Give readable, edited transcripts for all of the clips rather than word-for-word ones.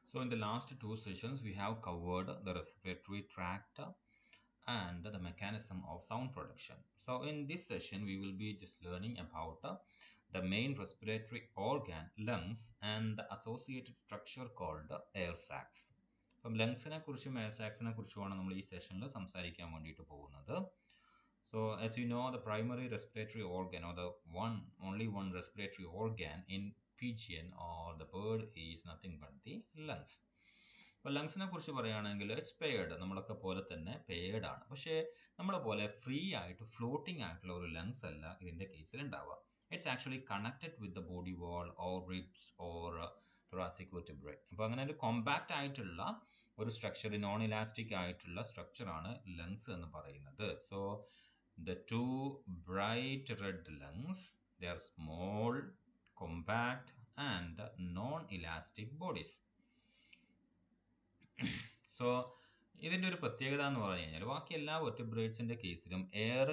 So, in the last two sessions, we have covered the respiratory tract and the mechanism of sound production. So, in this session, we will be just learning about the main respiratory organ, lungs, and the associated structure called air sacs. അപ്പം ലങ്സിനെ കുറിച്ചും air സാക്സിനെ കുറിച്ചുമാണ് നമ്മൾ ഈ സെഷനിൽ സംസാരിക്കാൻ വേണ്ടിയിട്ട് പോകുന്നത്. So, as you know, the primary respiratory organ, or the only one respiratory organ in pigeon or the bird is nothing but the lungs. അപ്പോൾ ലങ്സിനെ കുറിച്ച് പറയുകയാണെങ്കിൽ ഇറ്റ്സ് പെയർഡ്, നമ്മളൊക്കെ പോലെ തന്നെ പെയർഡ് ആണ്. പക്ഷേ നമ്മളെ പോലെ ഫ്രീ ആയിട്ട് ഫ്ലോട്ടിംഗ് ആയിട്ടുള്ള ഒരു ലങ്സ് അല്ല ഇതിൻ്റെ കേസിൽ ഉണ്ടാവുക. It's actually connected with the body wall or ribs or thoracic vertebrae. അപ്പോൾ അങ്ങനെ ഒരു കോമ്പാക്റ്റ് ആയിട്ടുള്ള ഒരു സ്ട്രക്ചർ, നോൺ ഇലാസ്റ്റിക് ആയിട്ടുള്ള സ്ട്രക്ചറാണ് ലങ്സ് എന്ന് പറയുന്നത്. So the two bright red lungs, they are small, compact and non-elastic bodies. So ഇതിൻ്റെ ഒരു പ്രത്യേകത എന്ന് പറഞ്ഞു കഴിഞ്ഞാൽ ബാക്കി എല്ലാ വെർട്ടിബ്രേറ്റ്സിൻ്റെ കേസിലും എയർ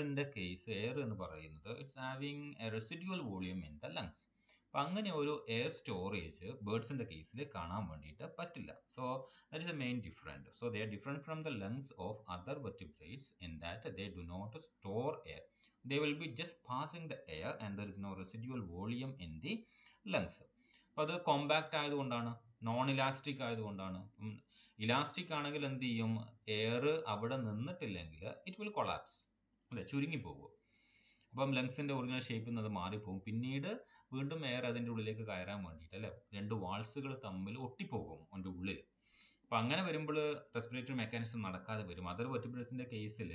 എന്ന് പറയുന്നത് it's having A residual volume in the lungs. അപ്പം അങ്ങനെ ഒരു എയർ സ്റ്റോറേജ് ബേർഡ്സിൻ്റെ കേസിൽ കാണാൻ വേണ്ടിയിട്ട് പറ്റില്ല. So that is a main different. So they are different from the lungs of other vertebrates in that they do not store air. They will be just passing the air and there is no residual volume in the lungs. അപ്പോൾ അത് compact ആയതുകൊണ്ടാണ്, non elastic ആയതുകൊണ്ടാണ്. Elastic ആണെങ്കിൽ എന്ത് ചെയ്യും, air അവിടെ നിന്നിട്ടില്ലെങ്കിൽ it will collapse, അല്ലേ, ചുരുങ്ങിപ്പോകും. അപ്പം ലങ്സിൻ്റെ ഒറിജിനൽ ഷേപ്പിൽ നിന്ന് അത് മാറിപ്പോകും. പിന്നീട് വീണ്ടും എയർ അതിൻ്റെ ഉള്ളിലേക്ക് കയറാൻ വേണ്ടിയിട്ട്, അല്ലേ, രണ്ട് വാൾസുകൾ തമ്മിൽ ഒട്ടിപ്പോകും അതിൻ്റെ ഉള്ളിൽ. അപ്പം അങ്ങനെ വരുമ്പോൾ റെസ്പിറേറ്ററി മെക്കാനിസം നടക്കാതെ വരും. അതർ വെർട്ടിബ്രേറ്റ്സിൻ്റെ കേസിൽ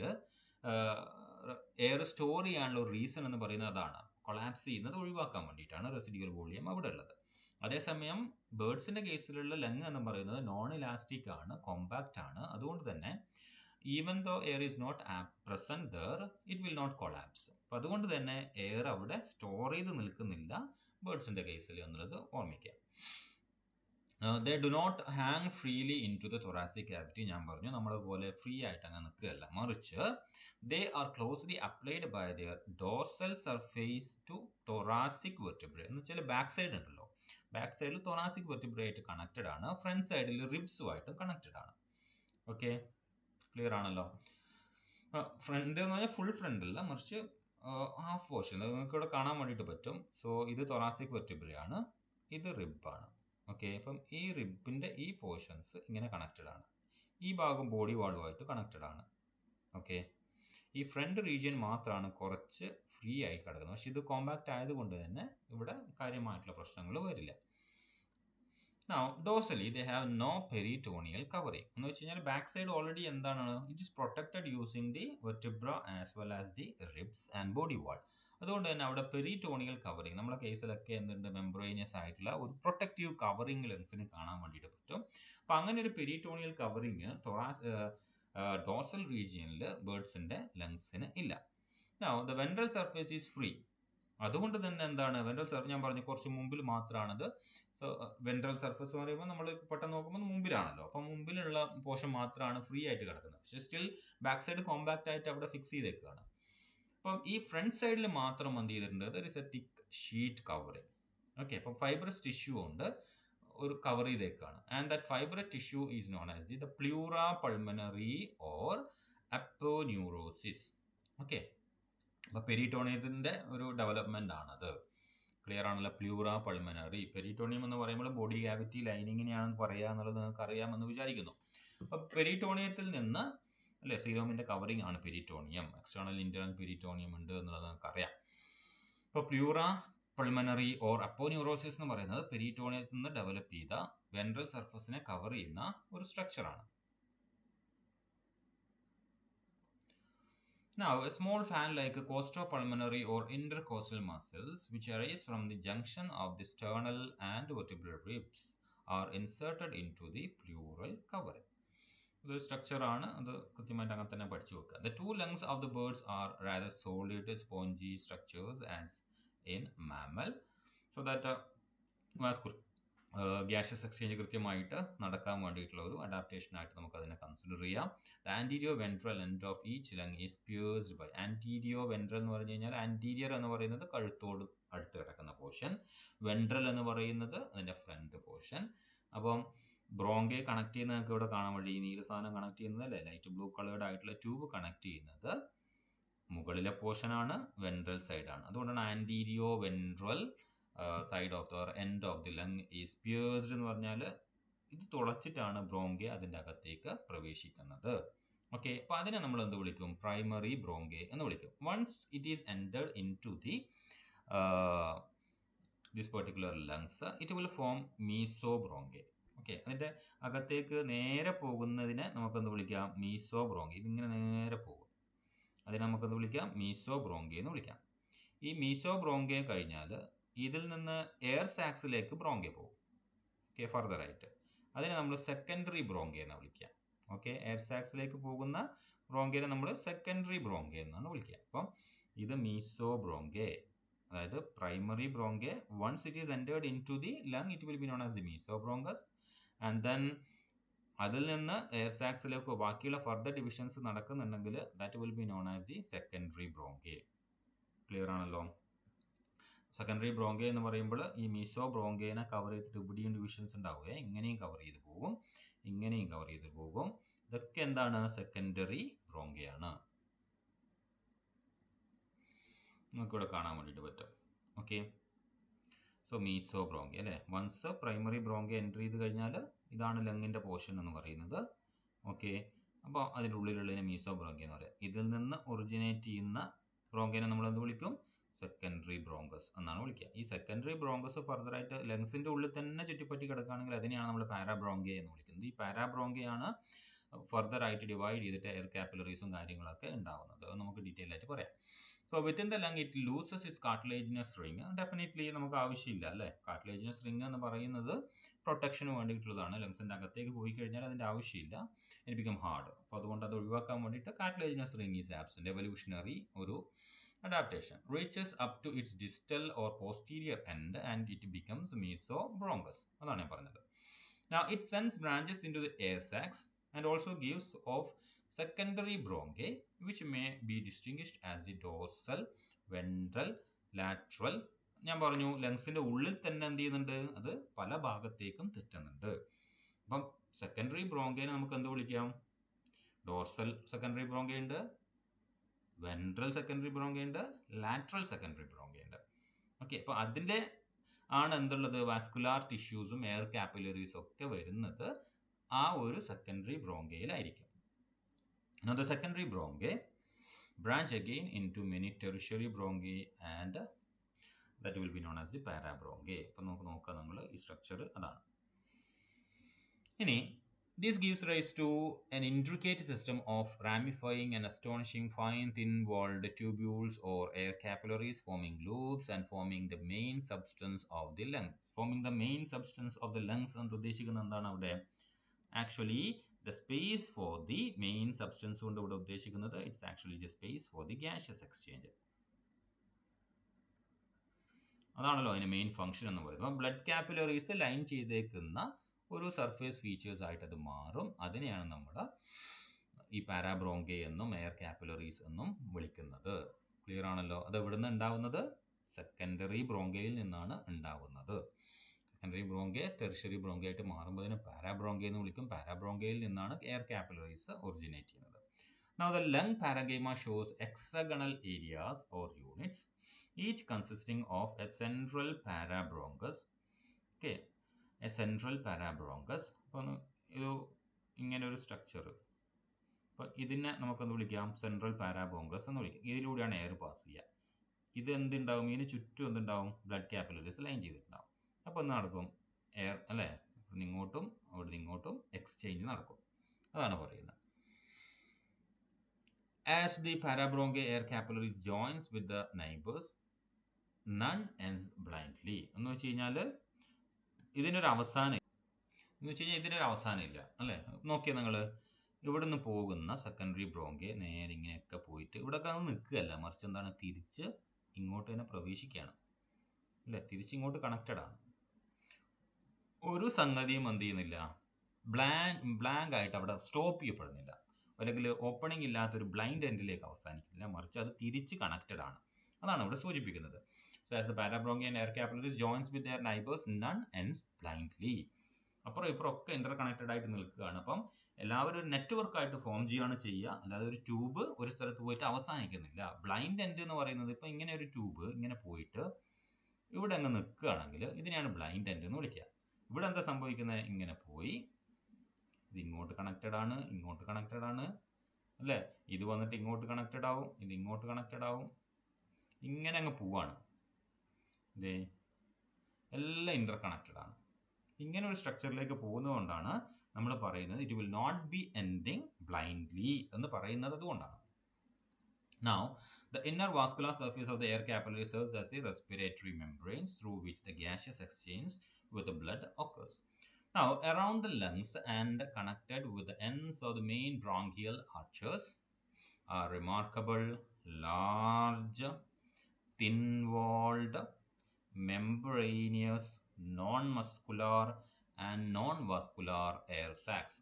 എയർ സ്റ്റോർ ചെയ്യാനുള്ള ഒരു റീസൺ എന്ന് പറയുന്നത് അതാണ്, കൊളാപ്സ് ചെയ്യുന്നത് ഒഴിവാക്കാൻ വേണ്ടിയിട്ടാണ് റെസിഡ്യുവൽ വോളിയം അവിടെ ഉള്ളത്. അതേസമയം ബേർഡ്സിൻ്റെ കേസിലുള്ള ലങ് എന്ന് പറയുന്നത് നോൺ ഇലാസ്റ്റിക് ആണ്, കോമ്പാക്റ്റ് ആണ്. അതുകൊണ്ട് തന്നെ even though air is not present there, it will not collapse. അപ്പം അതുകൊണ്ട് തന്നെ എയർ അവിടെ സ്റ്റോർ ചെയ്ത് നിൽക്കുന്നില്ല ബേർഡ്സിൻ്റെ കേസിൽ എന്നുള്ളത് ഓർമ്മിക്കാം. They do not hang freely in to the thoracic cavity. ഞാൻ പറഞ്ഞു നമ്മളെ പോലെ ഫ്രീ ആയിട്ട് അങ്ങനെ നിൽക്കുകയല്ല, മറിച്ച് they are closely applied by their dorsal surface to thoracic vertebrae. എന്ന് വെച്ചാൽ ബാക്ക് സൈഡ് ഉണ്ടല്ലോ, ബാക്ക് സൈഡിൽ thoracic vertebrae ആയിട്ട് കണക്റ്റഡ് ആണ്, ഫ്രണ്ട് സൈഡിൽ റിബ്സുമായിട്ട് കണക്റ്റഡ് ആണ്. ഓക്കെ, ക്ലിയർ ആണല്ലോ. ഫ്രണ്ട് എന്ന് പറഞ്ഞാൽ ഫുൾ ഫ്രണ്ട് അല്ല, മറിച്ച് ഹാഫ് പോർഷൻ നിങ്ങൾക്ക് ഇവിടെ കാണാൻ വേണ്ടിയിട്ട് പറ്റും. സോ ഇത് thoracic vertebrae ആണ്, ഇത് റിബാണ്. ഓക്കെ, അപ്പം ഈ റിബിൻ്റെ ഈ പോർഷൻസ് ഇങ്ങനെ കണക്റ്റഡ് ആണ്, ഈ ഭാഗം ബോഡി വാളുമായിട്ട് കണക്റ്റഡ് ആണ്. ഓക്കെ, ഈ ഫ്രണ്ട് റീജിയൻ മാത്രമാണ് കുറച്ച് ഫ്രീ ആയി കിടക്കുന്നത്. പക്ഷെ ഇത് കോമ്പാക്റ്റ് ആയതുകൊണ്ട് തന്നെ ഇവിടെ കാര്യമായിട്ടുള്ള പ്രശ്നങ്ങൾ വരില്ല. Now, dorsally, they have no peritoneal covering. എന്ന് വെച്ച് കഴിഞ്ഞാൽ ബാക്ക് സൈഡ് ഓൾറെഡി എന്താണ്, it is protected using the vertebra as well as the ribs and body വാൾ. അതുകൊണ്ട് തന്നെ അവിടെ പെരിറ്റോണിയൽ കവറിങ്, നമ്മുടെ കേസിലൊക്കെ എന്തുണ്ട്, മെംബ്രേനിയസ് ആയിട്ടുള്ള ഒരു പ്രൊട്ടക്റ്റീവ് കവറിങ് ലെൻസിന് കാണാൻ വേണ്ടിയിട്ട് പറ്റും. അപ്പം അങ്ങനെ ഒരു പെരിറ്റോണിയൽ കവറിങ് ഡോർസൽ റീജിയനിൽ ബേർഡ്സിൻ്റെ ലങ്സിന് ഇല്ല. Now, the ventral surface is free. അതുകൊണ്ട് തന്നെ എന്താണ്, വെൻട്രൽ സർഫസ് ഞാൻ പറഞ്ഞു കുറച്ച് മുമ്പിൽ മാത്രമാണത്. സോ വെൻട്രൽ സർഫസ് എന്ന് പറയുമ്പോൾ നമ്മൾ പെട്ടെന്ന് നോക്കുമ്പോൾ മുമ്പിലാണല്ലോ, അപ്പം മുമ്പിലുള്ള പോർഷൻ മാത്രമാണ് ഫ്രീ ആയിട്ട് കിടക്കുന്നത്. പക്ഷേ സ്റ്റിൽ ബാക്ക് സൈഡ് കോമ്പാക്റ്റ് ആയിട്ട് അവിടെ ഫിക്സ് ചെയ്തേക്കുകയാണ്. അപ്പം ഈ ഫ്രണ്ട് സൈഡിൽ മാത്രം എന്ത് ചെയ്തിട്ടുണ്ട്, there is a thick sheet covering. Okay, അപ്പം ഫൈബ്രസ് ടിഷ്യൂ കൊണ്ട് ഒരു കവർ ചെയ്തേക്കാണ്. And that fibrous tissue is known as the pleura pulmonary or aponeurosis. Okay, അപ്പോൾ പെരിറ്റോണിയത്തിൻ്റെ ഒരു ഡെവലപ്മെൻ്റ് ആണത്. ക്ലിയർ ആണല്ലോ, പ്ലൂറ പൾമനറി. പെരിറ്റോണിയം എന്ന് പറയുമ്പോൾ ബോഡി ക്യാവിറ്റി ലൈനിങ്ങിനെയാണെന്ന് പറയുക എന്നുള്ളത് നിങ്ങൾക്ക് അറിയാമെന്ന് വിചാരിക്കുന്നു. അപ്പോൾ പെരിറ്റോണിയത്തിൽ നിന്ന്, അല്ലേ, സീറോമിൻ്റെ കവറിങ് ആണ് പെരിറ്റോണിയം. എക്സ്റ്റേണൽ ഇൻറ്റേർണൽ പെരിറ്റോണിയം ഉണ്ട് എന്നുള്ളത് നമുക്കറിയാം. ഇപ്പോൾ പ്ലൂറ പൾമനറി ഓർ അപ്പോന്യൂറോസിസ് എന്ന് പറയുന്നത് പെരിറ്റോണിയത്തിൽ നിന്ന് ഡെവലപ്പ് ചെയ്ത വെൻട്രൽ സർഫസിനെ കവർ ചെയ്യുന്ന ഒരു സ്ട്രക്ചറാണ്. Now, a small fan-like costopulmonary or intercostal muscles, which arise from the junction of the sternal and vertebral ribs, are inserted into the pleural covering. The structure ആണ്, അത് കൃത്യമായിട്ട് അങ്ങനെ തന്നെ പഠിച്ചു വെക്കുക. The two lungs of the birds are rather solid, spongy structures as in mammal, so that gaseous exchange കൃത്യമായിട്ട് നടക്കാൻ വേണ്ടിയിട്ടുള്ള ഒരു അഡാപ്റ്റേഷനായിട്ട് നമുക്കതിനെ കൺസിഡർ ചെയ്യാം. The antero ventral end of each lung is pierced by. Antero ventral എന്ന് പറഞ്ഞു കഴിഞ്ഞാൽ ആൻറ്റീരിയർ എന്ന് പറയുന്നത് കഴുത്തോട് അടുത്ത് കിടക്കുന്ന പോർഷൻ, വെൻട്രൽ എന്ന് പറയുന്നത് അതിൻ്റെ ഫ്രണ്ട് പോർഷൻ. അപ്പം ബ്രോങ്കെ കണക്ട് ചെയ്യുന്നത് നമുക്ക് ഇവിടെ കാണാൻ വേണ്ടി ഈ നീല സാധനം കണക്ട് ചെയ്യുന്നത് അല്ലേ, ലൈറ്റ് ബ്ലൂ കളേർഡ് ആയിട്ടുള്ള ട്യൂബ് കണക്ട് ചെയ്യുന്നത് മുകളിലെ പോർഷൻ ആണ്, വെൻട്രൽ സൈഡ് ആണ്. അതുകൊണ്ടാണ് antero ventral side of the end of the lung is pierced എന്ന് പറഞ്ഞാൽ ഇത് തുളച്ചിട്ടാണ് ബ്രോങ്കെ അതിൻ്റെ അകത്തേക്ക് പ്രവേശിക്കുന്നത്. ഓക്കെ, അപ്പൊ അതിനെ നമ്മൾ എന്ത് വിളിക്കും? പ്രൈമറി ബ്രോങ്കെ എന്ന് വിളിക്കും. Once it is entered into the this particular lungs it will form mesobronchi. Okay, അതിൻ്റെ അകത്തേക്ക് നേരെ പോകുന്നതിനെ നമുക്കെന്ത് വിളിക്കാം? മീസോബ്രോങ്കെ. ഇതിങ്ങനെ നേരെ പോകും, അതിനെ നമുക്കെന്ത് വിളിക്കാം? മീസോബ്രോങ്കെ എന്ന് വിളിക്കാം. ഈ മീസോബ്രോങ്കെ കഴിഞ്ഞാൽ ഇതിൽ നിന്ന് എയർ സാക്സിലേക്ക് ബ്രോങ്കെ പോകും. ഓക്കെ, ഫർദർ ആയിട്ട് അതിനെ നമ്മൾ സെക്കൻഡറി ബ്രോങ്കെ എന്ന് വിളിക്കാം. ഓക്കെ, എയർ സാക്സിലേക്ക് പോകുന്ന ബ്രോങ്കെനെ നമ്മൾ സെക്കൻഡറി ബ്രോങ്കെ എന്നാണ് വിളിക്കുക. അപ്പം ഇത് മീസോബ്രോങ്കെ, അതായത് primary bronchi. Once it is entered into the lung it will be known as the mesobronchus. And then അതിൽ നിന്ന് എയർ സാക്സിലേക്കോ ബാക്കിയുള്ള ഫർദർ ഡിവിഷൻസ് നടക്കുന്നുണ്ടെങ്കിൽ that will be known as the secondary bronchi. Clear ആണല്ലോ? Secondary bronchi എന്ന് പറയുമ്പോൾ ഈ meso ബ്രോങ്കേനെ cover ചെയ്തിട്ട് ഇവിടെയും ഡിവിഷൻസ് ഉണ്ടാവുക, ഇങ്ങനെയും കവർ ചെയ്ത് പോകും, ഇങ്ങനെയും കവർ ചെയ്ത് പോകും. ഇതൊക്കെ എന്താണ്? സെക്കൻഡറി ബ്രോങ്കയാണ്. നമുക്കിവിടെ കാണാൻ വേണ്ടിയിട്ട് പറ്റും. ഓക്കെ, സോ മീസോ ബ്രോങ്കെ അല്ലേ. വൺസ് പ്രൈമറി ബ്രോങ്കെ എൻ്റർ ചെയ്ത് കഴിഞ്ഞാൽ ഇതാണ് ലങ്ങിൻ്റെ പോർഷൻ എന്ന് പറയുന്നത്. ഓക്കെ, അപ്പോൾ അതിൻ്റെ ഉള്ളിലുള്ളതിനെ മീസോ ബ്രോങ്കെ എന്ന് പറയാം. ഇതിൽ നിന്ന് ഒറിജിനേറ്റ് ചെയ്യുന്ന ബ്രോങ്കേനെ നമ്മൾ എന്ത് വിളിക്കും? സെക്കൻഡറി ബ്രോങ്കസ് എന്നാണ് വിളിക്കുക. ഈ സെക്കൻഡറി ബ്രോങ്കസ് ഫർദറായിട്ട് ലങ്സിൻ്റെ ഉള്ളിൽ തന്നെ ചുറ്റിപ്പറ്റി കിടക്കുകയാണെങ്കിൽ അതിനെയാണ് നമ്മൾ പാരാബ്രോങ്കെ എന്ന് വിളിക്കുന്നത്. ഈ പാരാബ്രോങ്കയാണ് ഫർദർ ആയിട്ട് ഡിവൈഡ് ചെയ്തിട്ട് എയർ കാപ്പിലറീസും കാര്യങ്ങളൊക്കെ ഉണ്ടാവുന്നത്. അത് നമുക്ക് ഡീറ്റെയിൽ ആയിട്ട് പറയാം. So within the lung it loses it's cartilaginous ring. Definitely നമുക്ക് ആവശ്യമില്ല അല്ലേ. കാർട്ടിലേജിനസ് റിങ് എന്ന് പറയുന്നത് പ്രൊട്ടക്ഷന് വേണ്ടിയിട്ടുള്ളതാണ്. ലങ്സിൻ്റെ അകത്തേക്ക് പോയി കഴിഞ്ഞാൽ അതിൻ്റെ ആവശ്യമില്ല, ഇറ്റ് ബിക്കം ഹാർഡ്. അപ്പോൾ അതുകൊണ്ട് അത് ഒഴിവാക്കാൻ വേണ്ടിയിട്ട് cartilaginous ring is absent. Evolutionary ഒരു adaptation reaches up to its distal or posterior end and it becomes mesobronchus. അതാണ് ഞാൻ പറഞ്ഞത്. Now it sends branches into the air sacs and also gives off secondary bronchi which may be distinguished as the dorsal, ventral, lateral. ഞാൻ പറഞ്ഞു ലങ്സിന്റെ ഉള്ളിൽ തന്നെ എന്ത് ചെയ്യുന്നുണ്ട്? അത് പല ഭാഗത്തേക്കും തെറ്റുന്നുണ്ട്. അപ്പം സെക്കൻഡറി ബ്രോങ്കേനെ നമുക്ക് എന്ത് വിളിക്കാം? ഡോർസൽ സെക്കൻഡറി ബ്രോങ്കെ ഉണ്ട്, വെൻട്രൽ സെക്കൻഡറി ബ്രോങ്കെ ഉണ്ട്, ലാറ്ററൽ സെക്കൻഡറി ബ്രോങ്കെ ഉണ്ട്. ഓക്കെ, അപ്പോൾ അതിൻ്റെ ആണ് എന്തുള്ളത്? വാസ്കുലാർ ടിഷ്യൂസും എയർ കാപ്പിലറീസും ഒക്കെ വരുന്നത് ആ ഒരു secondary ബ്രോങ്കയിലായിരിക്കും. Now the secondary bronchi branch again into many tertiary bronchi and that will be known as the parabronchi. അപ്പോൾ നമുക്ക് നോക്കാം നിങ്ങൾ ഈ സ്ട്രക്ചർ അതാണ്. ഇനി this gives rise to an intricate system of ramifying and astonishing fine thin-walled tubules or air capillaries forming loops and forming the main substance of the lung. Forming the main substance of the lungs എന്ന് ഉദ്ദേശിക്കുന്നത് എന്താണ് അവിടെ? Actually the space for the main substance കൊണ്ട് ഇവിടെ ഉദ്ദേശിക്കുന്നത് it's actually the space for the gaseous exchange. അതാണല്ലോ അതിന് main function എന്ന് പറയുന്നത്. അപ്പോൾ ബ്ലഡ് കാപ്പിലറീസ് ലൈൻ ചെയ്തേക്കുന്ന ഒരു സർഫേസ് ഫീച്ചേഴ്സ് ആയിട്ട് അത് മാറും. അതിനെയാണ് നമ്മൾ ഈ പാരാബ്രോങ്കെ എന്നും എയർ കാപ്പിലറീസ് എന്നും വിളിക്കുന്നത്. ക്ലിയർ ആണല്ലോ? അത് എവിടുന്ന് ഉണ്ടാവുന്നത്? സെക്കൻഡറി ബ്രോങ്കയിൽ നിന്നാണ് ഉണ്ടാവുന്നത്. സെക്കൻഡറി ബ്രോങ്കെ ടെറിഷറി ബ്രോങ്കെ ആയിട്ട് മാറുമ്പോൾ അതിന് പാരാബ്രോങ്കെ എന്ന് വിളിക്കും. പാരാബ്രോങ്കയിൽ നിന്നാണ് എയർ കാപ്പിലറീസ് ഒറിജിനേറ്റ് ചെയ്യുന്നത്. Now the lung parenchyma shows hexagonal areas or units, each consisting of a central parabronchus. Okay, a central parabronchus. അപ്പോൾ ഇത് ഇങ്ങനെ ഒരു സ്ട്രക്ചർ. അപ്പോൾ ഇതിനെ നമുക്കെന്ത് വിളിക്കാം? സെൻട്രൽ പാരാബ്രോങ്കസ് എന്ന് വിളിക്കാം. ഇതിലൂടെയാണ് എയർ പാസ് ചെയ്യുക. ഇത് എന്തുണ്ടാവും? ഇതിന് ചുറ്റും എന്തുണ്ടാവും? ബ്ലഡ് കാപ്പിലറീസ് ലൈൻ ചെയ്തിട്ടുണ്ടാവും. അപ്പോൾ എന്ത് നടക്കും? എയർ അല്ലേ, ഇവിടുന്ന് ഇങ്ങോട്ടും അവിടുന്ന് ഇങ്ങോട്ടും എക്സ്ചേഞ്ച് നടക്കും. അതാണ് പറയുന്നത്. As the parabronchi air capillaries joins with the neighbors, none ends blindly. എന്ന് വെച്ച് കഴിഞ്ഞാൽ ഇതിനൊരു അവസാനം ഇല്ല അല്ലേ. നോക്കിയാൽ നിങ്ങൾ ഇവിടുന്ന് പോകുന്ന സെക്കൻഡറി ബ്രോങ്കെ നേരെ ഇങ്ങനെയൊക്കെ പോയിട്ട് ഇവിടെയൊക്കെ അത് നിൽക്കുകയല്ല, മറിച്ച് എന്താണ്? തിരിച്ച് ഇങ്ങോട്ട് തന്നെ പ്രവേശിക്കുകയാണ് അല്ലേ, തിരിച്ചിങ്ങോട്ട് കണക്റ്റഡ് ആണ്. ഒരു സംഗതിയും എന്ത് ചെയ്യുന്നില്ല? ബ്ലാങ്ക് ആയിട്ട് അവിടെ സ്റ്റോപ്പ് ചെയ്യപ്പെടുന്നില്ല, അല്ലെങ്കിൽ ഓപ്പണിംഗ് ഇല്ലാത്തൊരു ബ്ലൈൻഡ് എൻഡിലേക്ക് അവസാനിക്കുന്നില്ല, മറിച്ച് അത് തിരിച്ച് കണക്റ്റഡ് ആണ്. അതാണ് ഇവിടെ സൂചിപ്പിക്കുന്നത്. So as the parabronchi and air capillaries joins with their neighbors, none ends blindly. അപ്പുറം ഇപ്പുറം ഒക്കെ ഇന്റർ കണക്റ്റഡ് ആയിട്ട് നിൽക്കുകയാണ്. അപ്പം എല്ലാവരും ഒരു നെറ്റ്വർക്ക് ആയിട്ട് ഫോം ചെയ്യുകയാണ് ചെയ്യുക, അല്ലാതെ ഒരു ട്യൂബ് ഒരു സ്ഥലത്ത് പോയിട്ട് അവസാനിക്കുന്നില്ല. ബ്ലൈൻഡ് എൻഡ് എന്ന് പറയുന്നത് ഇപ്പം ഇങ്ങനെ ഒരു ട്യൂബ് ഇങ്ങനെ പോയിട്ട് ഇവിടെ അങ്ങ് നിൽക്കുകയാണെങ്കിൽ ഇതിനെയാണ് ബ്ലൈൻഡ് എൻഡ് എന്ന് വിളിക്കുക. ഇവിടെ എന്താ സംഭവിക്കുന്നത്? ഇങ്ങനെ പോയി ഇത് ഇങ്ങോട്ട് കണക്റ്റഡ് ആണ്, ഇങ്ങോട്ട് കണക്റ്റഡ് ആണ് അല്ലേ, ഇത് വന്നിട്ട് ഇങ്ങോട്ട് കണക്റ്റഡ് ആവും, ഇത് ഇങ്ങോട്ട് കണക്റ്റഡ് ആവും, ഇങ്ങനെ അങ്ങ് പോവാണ്. ഇതേ എല്ലാം ഇന്റർ കണക്റ്റഡ് ആണ്. ഇങ്ങനെ ഒരു സ്ട്രക്ചറിലേക്ക് പോകുന്നതുകൊണ്ടാണ് നമ്മൾ പറയുന്നത് it will not be ending blindly എന്ന് പറയുന്നത് അതുകൊണ്ടാണ്. Now, the inner vascular surface of the air capillary serves as a respiratory membrane through which the gaseous exchange with the blood occurs. Now, around the lungs and connected with the ends of the main bronchial arches are remarkable, large, thin-walled, membranous, non-muscular and non-vascular air sacs.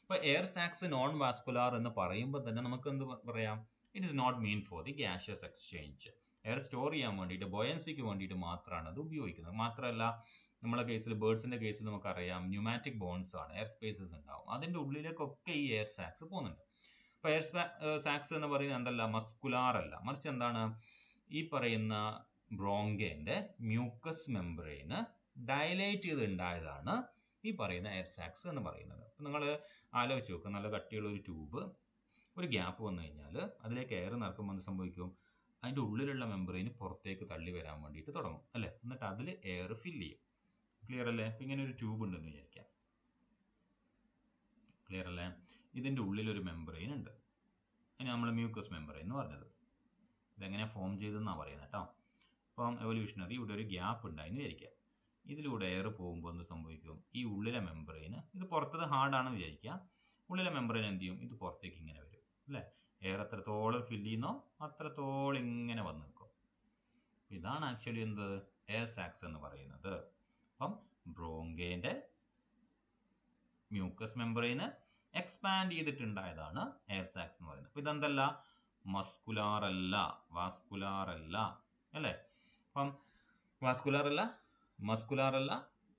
ഇപ്പോൾ air sacs non vascular എന്ന് പറയുമ്പോൾ തന്നെ നമുക്ക് എന്ത് പറയാം? It is not mean for the gaseous exchange. Air store ചെയ്യാൻ വേണ്ടിയിട്ട്, ബോയൻസിക്ക് വേണ്ടിയിട്ട് മാത്രമാണ് അത് ഉപയോഗിക്കുന്നത്. മാത്രമല്ല നമ്മളെ കേസിൽ, ബേർഡ്സിന്റെ കേസിൽ നമുക്കറിയാം ന്യൂമാറ്റിക് ബോൺസ് ആണ്, എയർ സ്പേസസ് ഉണ്ടാവും, അതിന്റെ ഉള്ളിലേക്കൊക്കെ ഈ എയർ സാക്സ് പോകുന്നുണ്ട്. അപ്പോൾ എയർ സാക്സ് എന്ന് പറയുന്നത് എന്തല്ല, മസ്കുലാർ അല്ല, മറിച്ച് എന്താണ്, ഈ പറയുന്ന ബ്രോങ്കേന്റെ മ്യൂക്കസ് മെംബ്രെയിന് ഡയലേറ്റ് ചെയ്തുണ്ടായതാണ് ഈ പറയുന്ന എയർ സാക്സ് എന്ന് പറയുന്നത്. അപ്പം നിങ്ങൾ ആലോചിച്ച് നോക്കുക, നല്ല കട്ടിയുള്ള ഒരു ട്യൂബ്, ഒരു ഗ്യാപ്പ് വന്നു കഴിഞ്ഞാൽ അതിലേക്ക് എയർ നിറക്കുമ്പോൾ എന്ത് സംഭവിക്കും? അതിൻ്റെ ഉള്ളിലുള്ള മെമ്പറിന് പുറത്തേക്ക് തള്ളി വരാൻ വേണ്ടിയിട്ട് തുടങ്ങും അല്ലേ, എന്നിട്ട് അതിൽ എയർ ഫില്ല് ചെയ്യും. ക്ലിയർ അല്ലേ? അപ്പം ഇങ്ങനെ ഒരു ട്യൂബ് ഉണ്ടെന്ന് വിചാരിക്കാം, ക്ലിയർ അല്ലേ? ഇതിൻ്റെ ഉള്ളിലൊരു മെമ്പറൈൻ ഉണ്ട്, അതിന് നമ്മൾ മ്യൂക്കസ് മെമ്പറൈൻ എന്ന് പറഞ്ഞത്. ഇതെങ്ങനെ ഫോം ചെയ്തെന്നാണ് പറയുന്നത് കേട്ടോ. അപ്പം എവല്യൂഷണറി ഇവിടെ ഒരു ഗ്യാപ്പ് ഉണ്ടായെന്ന് വിചാരിക്കുക, ഇതിലൂടെ എയർ പോകുമ്പോൾ എന്ത് സംഭവിക്കും? ഈ ഉള്ളിലെ മെമ്പറൈന്, ഇത് പുറത്തത് ഹാർഡാണെന്ന് വിചാരിക്കുക, ഉള്ളിലെ മെമ്പറൈൻ എന്ത് ചെയ്യും? ഇത് പുറത്തേക്ക് ഇങ്ങനെ വരും അല്ലേ. എയർ എത്രത്തോളം ഫില്ല് ചെയ്യുന്നോ അത്രത്തോളം ഇങ്ങനെ വന്ന് നിൽക്കും. ഇതാണ് ആക്ച്വലി എന്ത്, എയർ സാക്സ് എന്ന് പറയുന്നത്. അപ്പം ബ്രോങ്കേന്റെ മ്യൂക്കസ് മെമ്പറൈന് എക്സ്പാൻഡ് ചെയ്തിട്ടുണ്ടായതാണ് എയർ സാക്സ് എന്ന് പറയുന്നത്. അപ്പം ഇതെന്തല്ല, മസ്കുലാർ അല്ല, വാസ്കുലാർ അല്ല അല്ലേ. അപ്പം വാസ്കുലാർ അല്ല, മസ്കുലാർ അല്ല,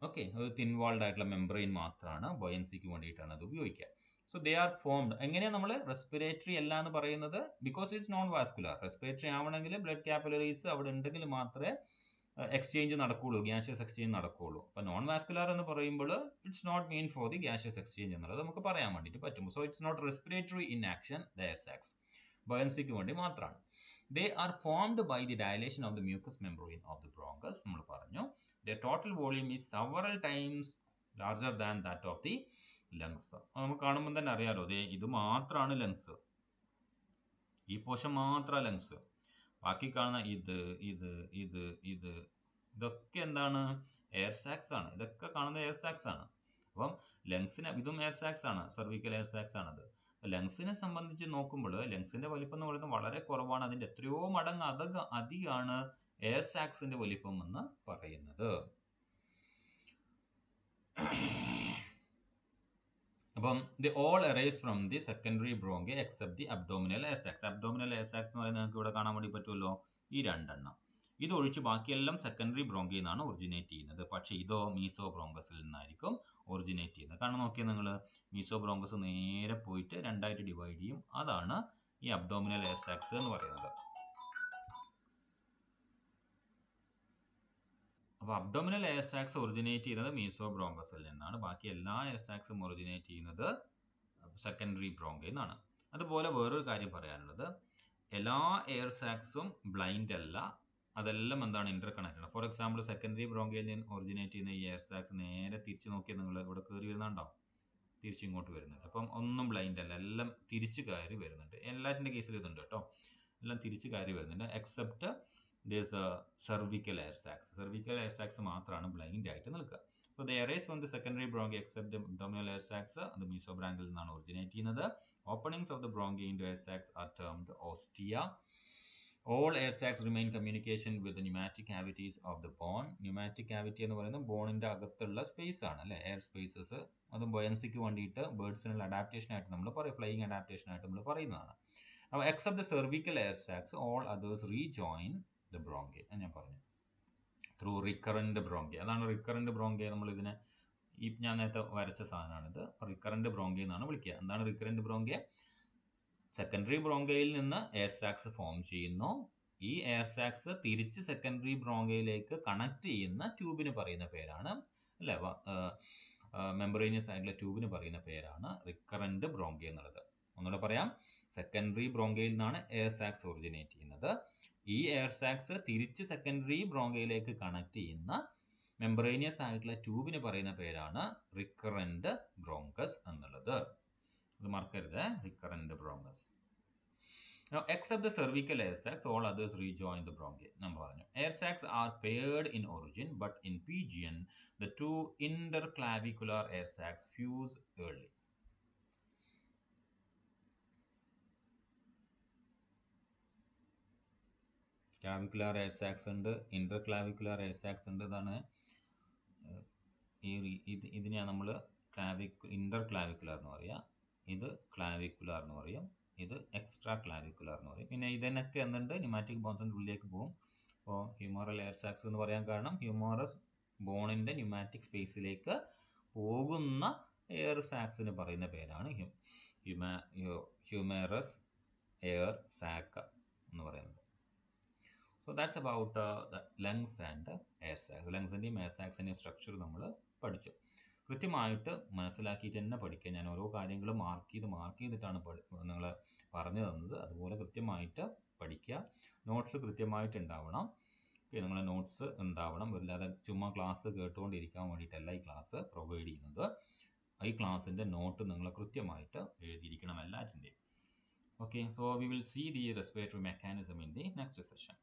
ഓക്കെ. അത് തിൻ വാൾഡ് ആയിട്ടുള്ള മെമ്പറൈൻ മാത്രമാണ്, ബോയൻസിക്ക് വേണ്ടിയിട്ടാണ് അത് ഉപയോഗിക്കുക. So they are formed. എങ്ങനെയാണ് നമ്മൾ റെസ്പിറേറ്ററി അല്ല എന്ന് പറയുന്നത്? Because it's non vascular. Respiratory ആവണമെങ്കിൽ ബ്ലഡ് കാപ്പിലറീസ് അവിടെ ഉണ്ടെങ്കിൽ മാത്രമേ എക്സ്ചേഞ്ച് നടക്കുകയുള്ളൂ, ഗ്യാഷ്യസ് എക്സ്ചേഞ്ച് നടക്കുകയുള്ളൂ. അപ്പം നോൺ വാസ്കുലാർ എന്ന് പറയുമ്പോൾ it's not mean for the gaseous exchange എന്നുള്ളത് നമുക്ക് പറയാൻ വേണ്ടിയിട്ട് പറ്റും. So it's not respiratory in action, the air sacs ബോയൻസിക്ക് വേണ്ടി മാത്രമാണ്. They are formed by the dilation of the mucous membrane of the bronchus. നമ്മൾ പറഞ്ഞു their total volume is several times larger than that of the lungs. നമുക്ക് കാണുമ്പോൾ തന്നെ അറിയാലോ, ഇത് മാത്രമാണ് ലങ്സ്, ഈ പോർഷൻ മാത്രമാണ് ലങ്സ്. ബാക്കി കാണുന്ന ഇത് ഇത് ഇത് ഇത് ഇതൊക്കെ എന്താണ്? എയർ സാക്സ് ആണ്. ഇതൊക്കെ കാണുന്ന എയർ സാക്സ് ആണ്. അപ്പം ലങ്സിന് ഇതും എയർ സാക്സ് ആണ്, സെർവിക്കൽ എയർ സാക്സ് ആണത്. ലങ്സിനെ സംബന്ധിച്ച് നോക്കുമ്പോൾ ലങ്സിന്റെ വലിപ്പം എന്ന് പറയുന്നത് വളരെ കുറവാണ്, അതിന്റെ എത്രയോ മടങ്ങ് അധികമാണ് എയർ സാക്സിന്റെ വലിപ്പം എന്ന് പറയുന്നത്. അപ്പം the all arise from the secondary bronchi except the abdominal air sacs. Abdominal air sacs എന്ന് പറയുന്നത് നിങ്ങൾക്ക് ഇവിടെ കാണാൻ വേണ്ടി പറ്റുമല്ലോ, ഈ രണ്ടെണ്ണം. ഇതൊഴിച്ച് ബാക്കിയെല്ലാം സെക്കൻഡറി ബ്രോങ്കയിൽ നിന്നാണ് ഒറിജിനേറ്റ് ചെയ്യുന്നത്. പക്ഷേ ഇതോ മീസോ ബ്രോങ്കസിൽ നിന്നായിരിക്കും ഒറിജിനേറ്റ് ചെയ്യുന്നത്. കാരണം നോക്കിയാൽ നിങ്ങൾ, മീസോ ബ്രോങ്കസ് നേരെ പോയിട്ട് രണ്ടായിട്ട് ഡിവൈഡ് ചെയ്യും, അതാണ് ഈ അബ്ഡോമിനൽ എയർ സാക്സ് എന്ന് പറയുന്നത്. അപ്പോൾ അബ്ഡോമിനൽ എയർ സാക്സ് ഒറിജിനേറ്റ് ചെയ്യുന്നത് മീസോ ബ്രോങ്കസിൽ നിന്നാണ്. ബാക്കി എല്ലാ എയർ സാക്സും ഒറിജിനേറ്റ് ചെയ്യുന്നത് സെക്കൻഡറി ബ്രോങ്കയിൽ നിന്നാണ്. അതുപോലെ വേറൊരു കാര്യം പറയാനുള്ളത്, എല്ലാ എയർ സാക്സും ബ്ലൈൻഡ് അല്ല, അതെല്ലാം എന്താണ്, interconnected. For example secondary ബ്രോങ്കയിൽ നിന്ന് ഒറിജിനേറ്റ് ചെയ്യുന്ന ഈ എയർ സാക്സ് നേരെ തിരിച്ച് നോക്കിയാൽ നിങ്ങൾ ഇവിടെ കയറി വരുന്നുണ്ടോ? തിരിച്ച് ഇങ്ങോട്ട് വരുന്നുണ്ട്. അപ്പം ഒന്നും ബ്ലൈൻഡ് അല്ല, എല്ലാം തിരിച്ച് കയറി വരുന്നുണ്ട്. എല്ലാറ്റിൻ്റെ കേസിൽ ഇതുണ്ട് കേട്ടോ, എല്ലാം തിരിച്ച് കയറി വരുന്നുണ്ട്. Except there's a cervical air sacs. Cervical air sacs മാത്രമാണ് ബ്ലൈൻഡ് ആയിട്ട് നിൽക്കുക. So they arise from the secondary bronchi except abdominal air sacs, അത് മീസോബ്രാങ്കിൽ നിന്നാണ് ഒറിജിനേറ്റ് ചെയ്യുന്നത്. Openings of the bronchi into air sacs are termed ostia. All air sacs remain communication with the pneumatic cavities of the bone. Pneumatic cavity എന്ന് പറയുന്നത് ബോണിന്റെ അകത്തുള്ള space ആണ് അല്ലേ, air spaces. അതും ബോയൻസിക്ക് വേണ്ടിയിട്ട് ബേർഡ്സിനുള്ള അഡാപ്റ്റേഷൻ ആയിട്ട് നമ്മൾ പറയും, ഫ്ലൈയിങ് അഡാപ്റ്റേഷൻ ആയിട്ട് നമ്മൾ പറയുന്നതാണ്. അപ്പോൾ except the cervical air sacs all others rejoin the bronchi. ഞാൻ പറഞ്ഞു ത്രൂ റിക്കറന്റ് ബ്രോങ്കെ. അതാണ് റിക്കറന്റ് ബ്രോങ്കെ. നമ്മൾ ഇതിനെ ഈ ഞാൻ നേരത്തെ വരച്ച സാധനമാണിത്. റിക്കറന്റ് ബ്രോങ്കെ എന്നാണ് വിളിക്കുക. എന്താണ് റിക്കറന്റ് ബ്രോങ്കെ? സെക്കൻഡറി ബ്രോങ്കയിൽ നിന്ന് എയർ സാക്സ് ഫോം ചെയ്യുന്നു. ഈ എയർ സാക്സ് തിരിച്ച് സെക്കൻഡറി ബ്രോങ്കയിലേക്ക് കണക്ട് ചെയ്യുന്ന ട്യൂബിന് പറയുന്ന പേരാണ്, അല്ലെ, മെമ്പറേനിയസ് ആയിട്ടുള്ള ട്യൂബിന് പറയുന്ന പേരാണ് റിക്കറന്റ് ബ്രോങ്കെ എന്നുള്ളത്. ഒന്നുകൂടെ പറയാം, സെക്കൻഡറി ബ്രോങ്കയിൽ നിന്നാണ് എയർ സാക്സ് ഒറിജിനേറ്റ് ചെയ്യുന്നത്. ഈ എയർ സാക്സ് തിരിച്ച് സെക്കൻഡറി ബ്രോങ്കയിലേക്ക് കണക്ട് ചെയ്യുന്ന മെമ്പറേനിയസ് ആയിട്ടുള്ള ട്യൂബിന് പറയുന്ന പേരാണ് റിക്കറന്റ് ബ്രോങ്കസ് എന്നുള്ളത്. അത് മറക്കരുത്, recurrent bronchus. Now, except the cervical air sacs, all others rejoin the bronchi. Air sacs are paired in origin, but in pigeon, the two interclavicular air sacs fuse early. Clavicular air sacs ഉണ്ട്, interclavicular air sacs ഉണ്ട്. ഇതാണ് ഇതിനെയാണ് നമ്മൾ ഇന്റർക്ലാവിക്കുലർ എന്ന് പറയുക. ഇത് clavicular എന്ന് പറയും. ഇത് എക്സ്ട്രാ ക്ലാവിക്കുലർ എന്ന് പറയും. പിന്നെ ഇതിനൊക്കെ എന്തുണ്ട്, ന്യൂമാറ്റിക് ബോൺസിൻ്റെ ഉള്ളിലേക്ക് പോകും. അപ്പോൾ ഹ്യൂമറൽ എയർ സാക്സ് എന്ന് പറയാൻ കാരണം ഹ്യൂമറസ് ബോണിൻ്റെ ന്യൂമാറ്റിക് സ്പേസിലേക്ക് പോകുന്ന എയർ സാക്സിന് പറയുന്ന പേരാണ് ഹ്യൂമറസ് എയർ സാക്ക് എന്ന് പറയുന്നത്. So that's about the lungs and air sacs. ലങ്സിൻ്റെയും എയർ സാക്സിൻ്റെയും സ്ട്രക്ചർ നമ്മൾ പഠിച്ചു. കൃത്യമായിട്ട് മനസ്സിലാക്കിയിട്ട് തന്നെ പഠിക്കുക. ഞാൻ ഓരോ കാര്യങ്ങളും മാർക്ക് ചെയ്തിട്ടാണ് നിങ്ങൾ പറഞ്ഞു തന്നത്. അതുപോലെ കൃത്യമായിട്ട് പഠിക്കുക. നോട്ട്സ് കൃത്യമായിട്ട് ഉണ്ടാവണം. നിങ്ങളെ നോട്ട്സ് ഉണ്ടാവണം. അല്ലാതെ ചുമ്മാ ക്ലാസ് കേട്ടുകൊണ്ടിരിക്കാൻ വേണ്ടിയിട്ടല്ല ഈ ക്ലാസ് പ്രൊവൈഡ് ചെയ്യുന്നത്. ഈ ക്ലാസ്സിൻ്റെ നോട്ട് നിങ്ങൾ കൃത്യമായിട്ട് എഴുതിയിരിക്കണം എല്ലാറ്റിൻ്റെയും. Okay, so we will see the respiratory mechanism in the next session.